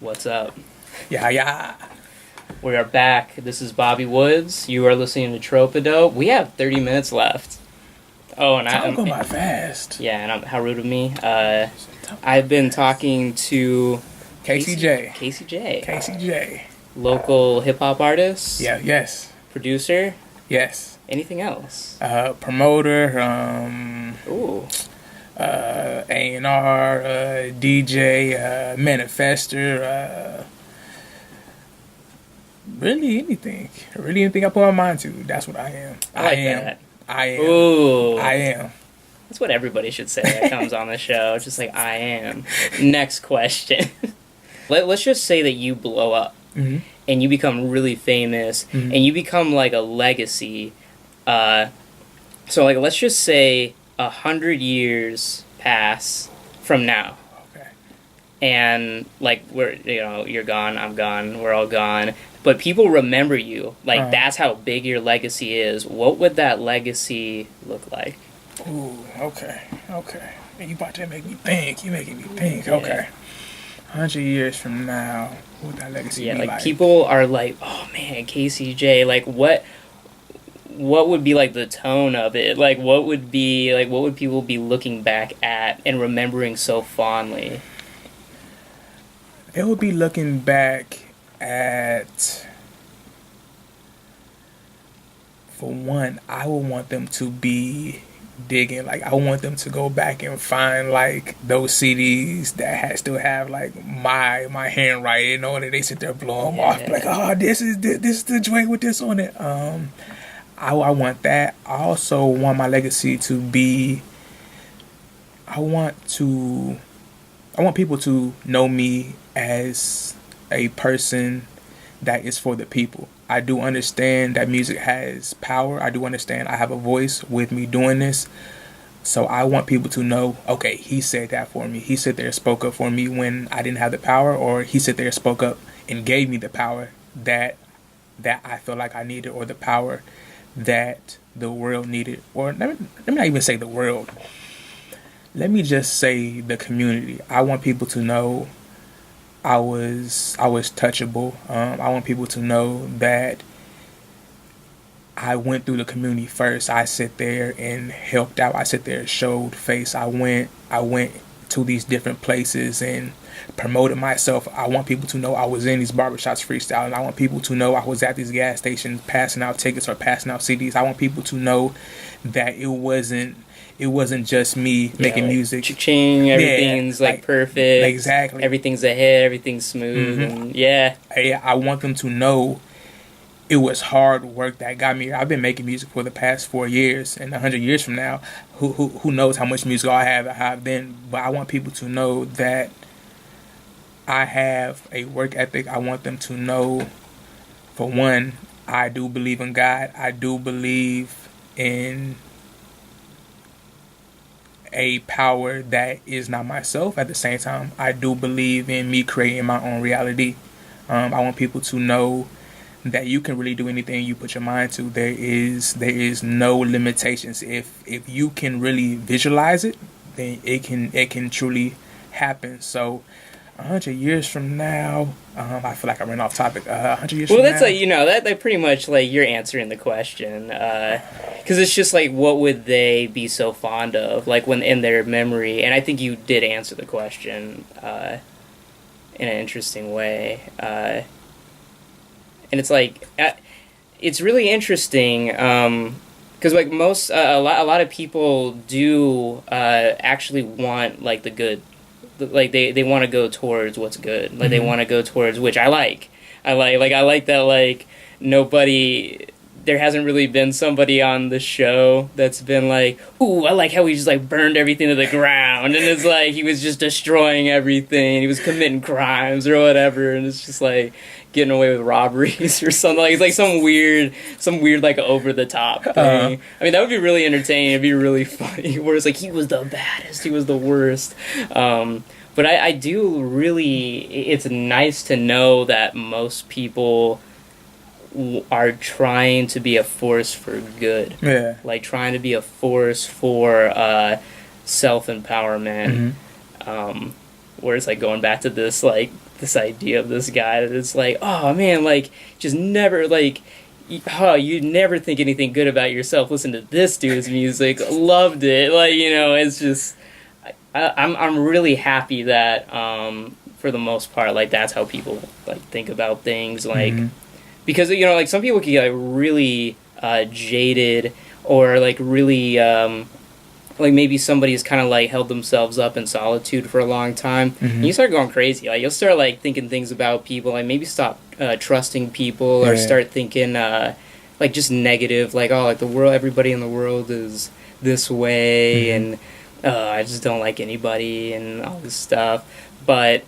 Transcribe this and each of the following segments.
What's up? Yeah, yeah. We are back. This is Bobby Woods. You are listening to Tropido. We have 30 minutes left. Oh, and Time go by fast. yeah, and how rude of me. I've been talking to Casey J. KCJ, local hip hop artist. Yeah, yes. Producer. Yes. Anything else? Promoter, Ooh. A&R, DJ, manifester, really anything. Really anything I put my mind to. That's what I am. I like that. I am. Ooh. I am. That's what everybody should say that comes on the show. Just like, I am. Next question. Let's just say that you blow up. Mm-hmm. And you become really famous. Mm-hmm. And you become like a legacy. So like, let's just say 100 years pass from now. Okay. And like, you're gone, I'm gone, we're all gone. But people remember you. Like, that's how big your legacy is. What would that legacy look like? Ooh, okay. You about to make me think. You're making me think. Yeah. Okay. 100 years from now, what would that legacy be like? People are like, oh man, KCJ, like what would be like the tone of it? Like what would people be looking back at and remembering so fondly? They would be looking back at, for one, I would want them to be digging. Like, I want them to go back and find like those CDs that still have like my handwriting, you know, and they sit there blow them off like, oh, this is the joint with this on it. I want that. I also want my legacy to be, I want people to know me as a person that is for the people. I do understand that music has power. I do understand I have a voice with me doing this. So I want people to know, okay, he said that for me. He sat there and spoke up for me when I didn't have the power, or he sat there and spoke up and gave me the power that I feel like I needed, or the power that the world needed. Or let me not even say the world. Let me just say the community. I want people to know I was touchable. I want people to know that I went through the community first. I sit there and helped out. I sit there and showed face. I went to these different places and promoted myself. I want people to know I was in these barbershops freestyling. I want people to know I was at these gas stations passing out tickets or passing out CDs. I want people to know that it wasn't just me making music. Cha-ching, everything's like perfect. Exactly. Everything's a hit, everything's smooth, and I want them to know it was hard work that got me here. I've been making music for the past 4 years, and 100 years from now, who knows how much music I have then. But I want people to know that I have a work ethic. I want them to know, for one, I do believe in God. I do believe in a power that is not myself. At the same time, I do believe in me creating my own reality. I want people to know that you can really do anything you put your mind to. There is no limitations. If you can really visualize it, then it can truly happen. So 100 years from now, I feel like I ran off topic. 100 years from now. Well, that's like, that pretty much like you're answering the question. Because it's just like, what would they be so fond of, like when in their memory? And I think you did answer the question in an interesting way. And it's like, it's really interesting because like a lot of people do actually want like the good. Like they want to go towards what's good. Like they want to go towards, which I like that like nobody, there hasn't really been somebody on the show that's been like, ooh, I like how he just like burned everything to the ground, and it's like he was just destroying everything, he was committing crimes or whatever, and it's just like getting away with robberies or something. Like, it's like some weird like over the top thing. I mean, that would be really entertaining. It'd be really funny. Where it's like he was the baddest, he was the worst. But I do really. It's nice to know that most people are trying to be a force for good. Yeah. Like trying to be a force for self-empowerment. where it's like going back to this like this idea of this guy that it's like, oh man, like just never like oh, you never think anything good about yourself. Listen to this dude's music, loved it. Like, you know, it's just I'm really happy that for the most part, like that's how people like think about things, like because you know, like some people can get like really jaded or like really like maybe somebody's kind of like held themselves up in solitude for a long time. And you start going crazy. Like you'll start like thinking things about people, like maybe stop trusting people or start thinking like just negative, like oh, like the world, everybody in the world is this way, and I just don't like anybody and all this stuff. But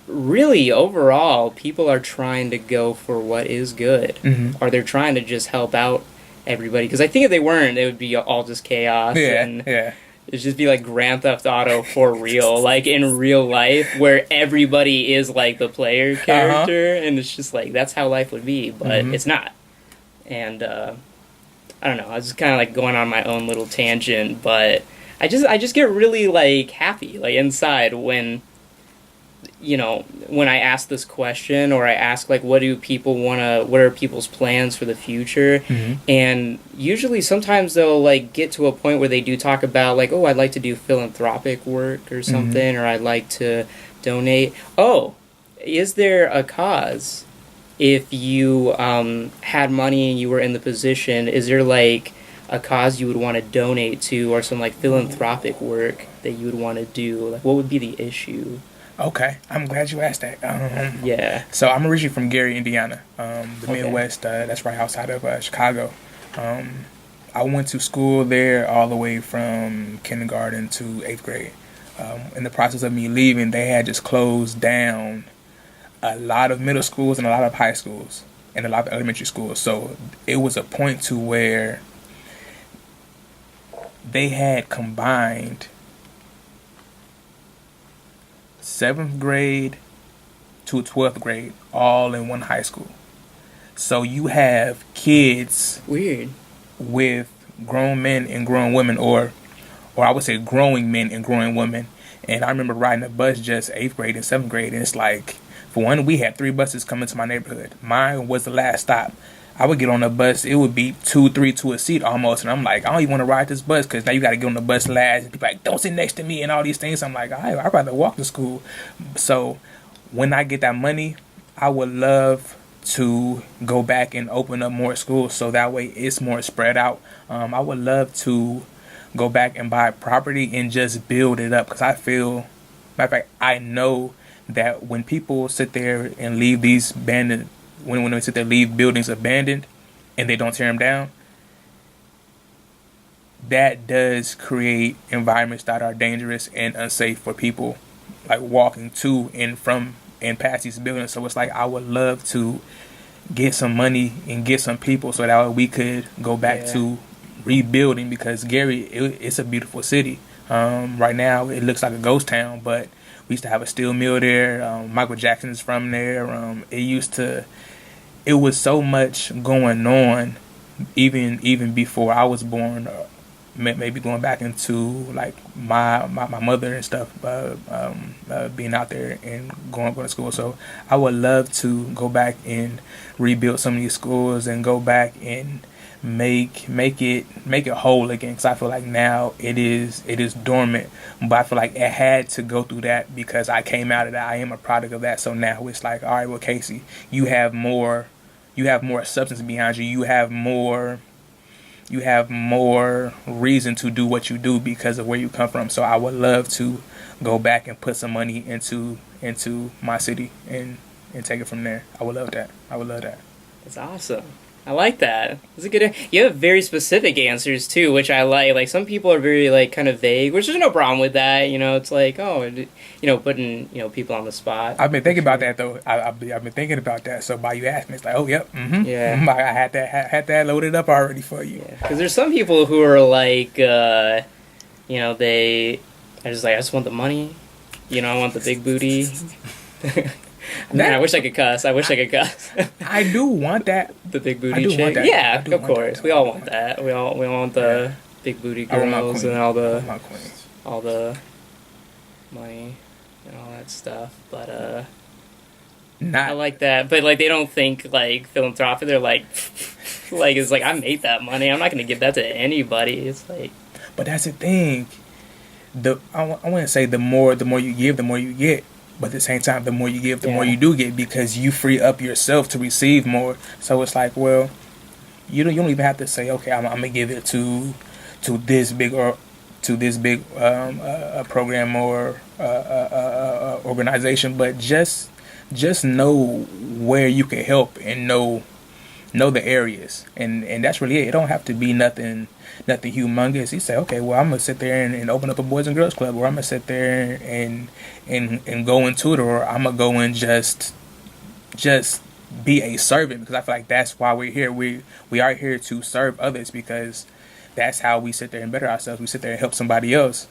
really, overall, people are trying to go for what is good, or they're trying to just help out everybody. Because I think if they weren't, it would be all just chaos. And it'd just be like Grand Theft Auto for real, like in real life, where everybody is like the player character, and it's just like that's how life would be, but it's not. And I don't know. I was just kind of like going on my own little tangent, but I just get really like happy like inside when, you know, when I ask this question, or I ask like what are people's plans for the future, and usually sometimes they'll like get to a point where they do talk about like, oh, I'd like to do philanthropic work or something, or I'd like to donate. Oh, is there a cause? If you had money and you were in the position, is there like a cause you would want to donate to, or some like philanthropic work that you would want to do? Like, what would be the issue? Okay, I'm glad you asked that. Yeah. So I'm originally from Gary, Indiana, the Midwest. That's right outside of Chicago. I went to school there all the way from kindergarten to 8th grade. In the process of me leaving, they had just closed down a lot of middle schools and a lot of high schools and a lot of elementary schools. So it was a point to where they had combined 7th grade to 12th grade all in one high school. So you have kids weird with grown men and grown women, or I would say growing men and growing women. And I remember riding a bus just 8th grade and 7th grade, and it's like, for one, we had 3 buses coming to my neighborhood. Mine was the last stop. I would get on the bus, it would be 2-3 to a seat almost, and I'm like, I don't even want to ride this bus because now you got to get on the bus last, and people like, don't sit next to me and all these things. I'm like, I'd rather walk to school. So when I get that money, I would love to go back and open up more schools so that way it's more spread out. I would love to go back and buy property and just build it up, because I feel, matter of fact, I know that when people sit there and leave these abandoned, when they sit there leave buildings abandoned and they don't tear them down, that does create environments that are dangerous and unsafe for people like walking to and from and past these buildings. So it's like I would love to get some money and get some people so that we could go back to rebuilding, because Gary, it's a beautiful city. Right now it looks like a ghost town, but we used to have a steel mill there. Michael Jackson's from there. It was so much going on, even before I was born. Maybe going back into like my mother and stuff, being out there and going to school. So I would love to go back and rebuild some of these schools and go back and make it whole again, because I feel like now it is dormant, but I feel like it had to go through that because I came out of that. I am a product of that. So now it's like, all right, well, Casey, you have more substance behind you. You have more reason to do what you do because of where you come from. So I would love to go back and put some money into my city and take it from there. I would love that. That's awesome. I like that. That's a good. You have very specific answers too, which I like. Like some people are very like kind of vague, which there's no problem with that. You know, it's like putting people on the spot. I've been thinking about that though. I've been thinking about that. So by you asking, it's like, oh yep, yeah. I had that loaded up already for you. Yeah, because there's some people who are like, I just want the money. I want the big booty. Man, I wish I could cuss. I do want that. The big booty chick. Yeah, of course. We all want that. We all want the big booty girls and all the my queens. All the money and all that stuff. But I Not like that. But like they don't think like philanthropy. They're like, like it's like I made that money. I'm not gonna give that to anybody. It's like, But that's the thing. I wouldn't say the more you give, the more you get. But at the same time, the more you give, the more you do get, because you free up yourself to receive more. So it's like, well, you don't even have to say, okay, I'm gonna give it to this big program or organization, but just know where you can help and know the areas, and that's really it. It don't have to be nothing humongous. You say, okay, well, I'm gonna sit there and open up a Boys and Girls Club, or I'm gonna sit there and go and tutor, or I'm gonna go and just be a servant, because I feel like that's why we're here. We are here to serve others, because that's how we sit there and better ourselves. We sit there and help somebody else,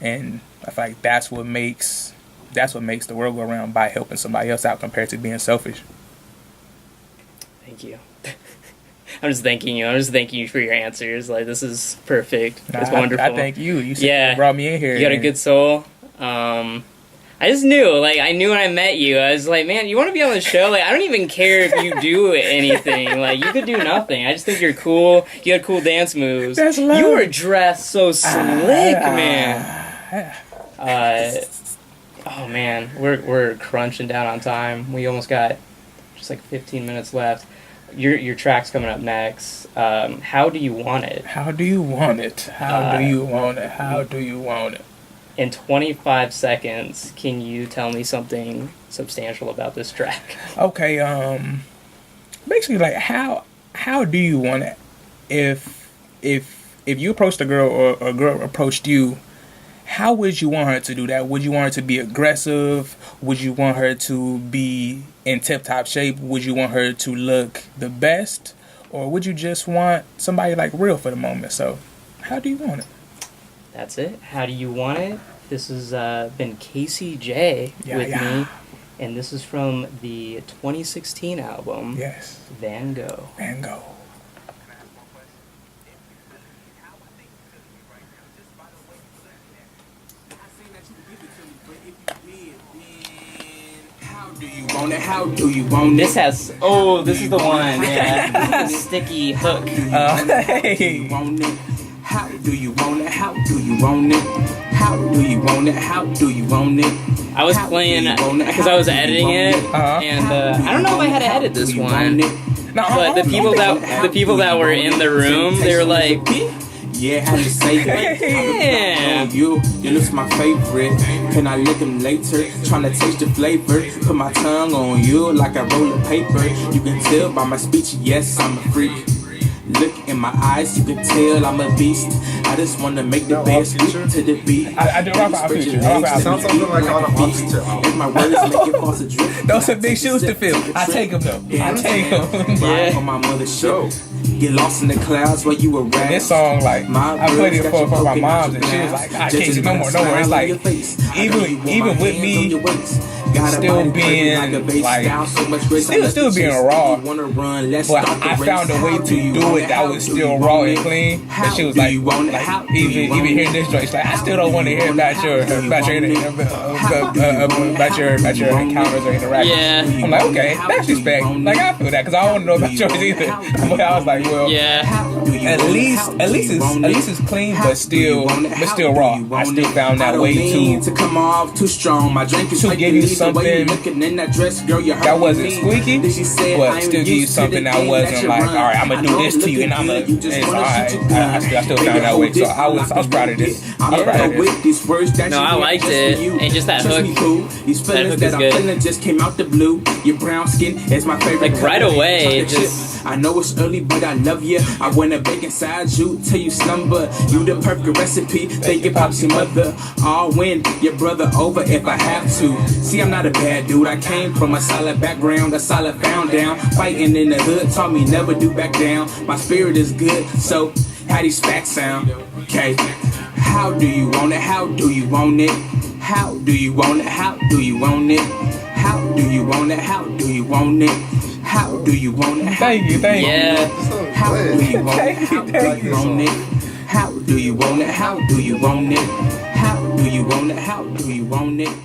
and I feel like that's what makes the world go around, by helping somebody else out compared to being selfish. thank you. I'm just thanking you. I'm just thanking you for your answers. Like, this is perfect. It's wonderful. I thank you. You brought me in here. You got a good soul. I just knew. Like, I knew when I met you. I was like, man, you want to be on the show? Like, I don't even care if you do anything. Like, you could do nothing. I just think you're cool. You had cool dance moves. That's love. You were dressed so slick, man. Oh man, we're crunching down on time. We almost got just like 15 minutes left. Your track's coming up next. How do you want it? How do you want it? How do you want it? How do you want it? In 25 seconds, can you tell me something substantial about this track? Okay, basically, like, how do you want it? If you approached a girl, or a girl approached you, how would you want her to do that? Would you want her to be aggressive? Would you want her to be in tip-top shape? Would you want her to look the best? Or would you just want somebody, like, real for the moment? So, how do you want it? That's it. How do you want it? This has been Casey J with me. And this is from the 2016 album, Yes. Van Gogh. Van Gogh. How do you want This has, this is the one, yeah. Sticky hook. Hey. How do you want it? How do you want it? How do you want it? How do you want it? I was playing, because I was editing it, and I don't know if I had to edit this one, but the people that were in the room, they were like, yeah, how to say it. damn. You look my favorite. Can I lick him later? Tryna taste the flavor. Put my tongue on you like a roll of paper. You can tell by my speech, yes, I'm a freak. Look in my eyes, you can tell I'm a beast. I just wanna make the best beat to the beat. I do rap out future. Sounds something like on a monster. If my words make it false adrift. Those are big shoes to fill. I take them though. I take them. Ride on my mother's show. Get lost in the clouds while you were rapping. This song, like, I played it for my moms, and she was like, I can't do no more. It's like, even with me still being like, still being raw, but I found a way to do it that was still raw and clean. And she was like even hearing this joint, she's like, I still don't want to hear about your encounters or interactions. Yeah. I'm like, okay, that's respect. Like, I feel that, because I don't want to know about yours either. But I was like, well, Yeah. at least it's clean, but still raw. I still found that way to come off too strong. My drink is to give you something that wasn't squeaky, but still give you something that wasn't like, all right, I'm gonna do this to you, and it's all right. I still found that way. So I was proud of this. No, I liked it. And just that hook. These That feelings hook that is I'm good. feeling just came out the blue. Your brown skin is my favorite. Like, right away, just. I know it's early, but I love you. I wanna bake inside you till you slumber. You the perfect recipe. Thank your pops, your mother. I'll win your brother over if I have to. See, I'm not a bad dude. I came from a solid background, a solid found down. Fighting in the hood taught me never do back down. My spirit is good, so how these facts sound? Okay. How do you want it? How do you want it? How do you want it? How do you want it? How do you want it? How do you want it? How do you want it? Thank you. Yeah. How do you want it? How do you want it? How do you want it? How do you want it? How Do you want it? How do you want it?